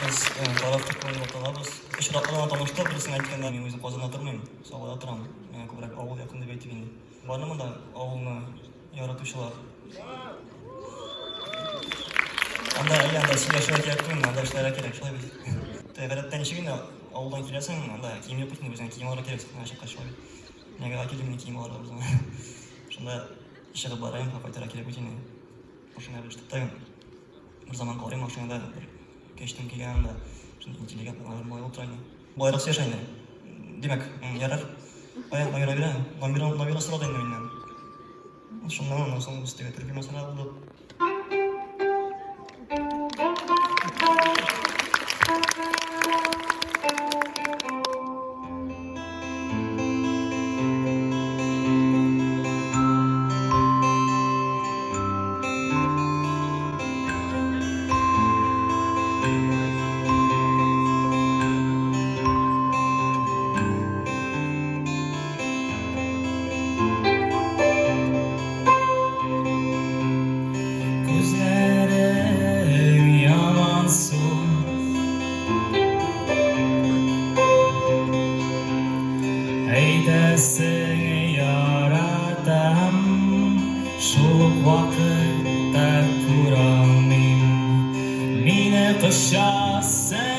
Biz taraftık koyup atalabız. İşraklarına tanıştık, birisini aytganda men özüm Qozonda turmayman, Soğuda turam. Meni ko'proq avul yaqin deb aytib endi. Bormi da avulni yaratuvchilar? Anda ayanda yashayapman, anda ishlar kerak, shulay biz. Tayyoratan ishigina avuldan kelasan, anda kiyim yo'qligini o'zing kiyim olib kerak, mana shu qashqoy. Nega akilingni kiyim olib o'zim. Shunda ishga borayim, qaytara kerak o'zingni. O'shani bilishdi. Bir zaman qarayman o'shanda bir kechdim kelganda shunday inchiliga moy o'tiraymi. Boyroqsa yashaydi. Demak, yarar. Oyoq yuraveradi. Nabira so'radi endi mendan. Shundan so'ng bizga turkiy masala bo'ldi. Eylesin yaradan şu vakitte Kur'an'ım Mine kışa sen